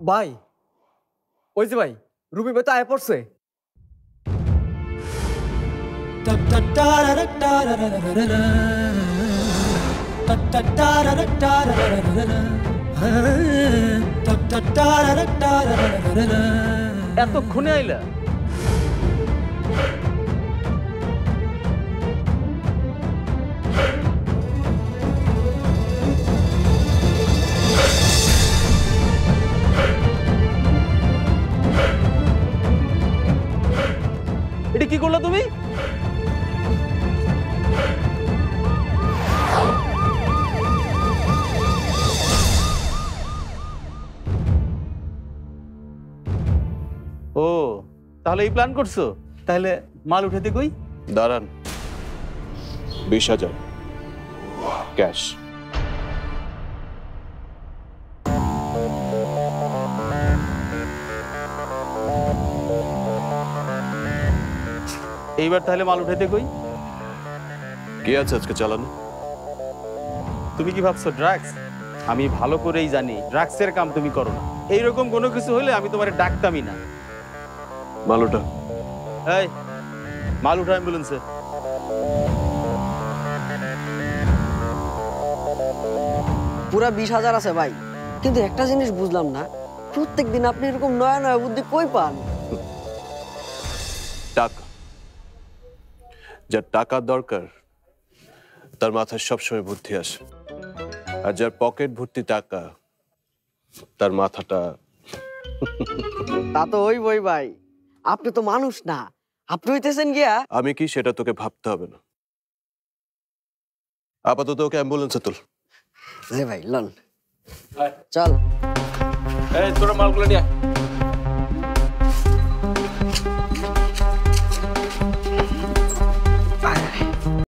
ভাই ওই যে ভাই রুমি ভাই তো আয় পড়ছে। এতক্ষণে আইলা? এটা কি করলা তুমি? ও তাহলে এই প্ল্যান করছো? তাহলে মাল উঠাতে কই? দাঁড়ান, 20,000 ক্যাশ। এইবার তাহলে মাল উঠাতে কই? কি আছে আজকে চালানো? তুমি কি ভাবছো ড্রাগস? আমি ভালো করেই জানি ড্রাগসের কাম তুমি করো না। এইরকম কোনো কিছু হলে আমি তোমারে ডাকতামই না। মালুটা এই মাল উঠা অ্যাম্বুলেন্সে। পুরা 20,000 আছে ভাই, কিন্তু একটা জিনিস বুঝলাম না, প্রত্যেকদিন আপনি এরকম নয়া নয়া বুদ্ধি কই পান? টাকা, যার টাকার দরকার তার মাথায় সবসময় বুদ্ধি আসে, আর যার পকেট ভর্তি টাকা তার মাথাটা। তা তো হইবই ভাই, আপনি তো মানুষ না, আপনি হইতেছেন গিয়া। আমি কি সেটা তোকে ভাবতে হবে না। আপাতত ওকে অ্যাম্বুলেন্সে তুল। জি ভাই লন, চল। এই তোরা মালগুলো নিয়ে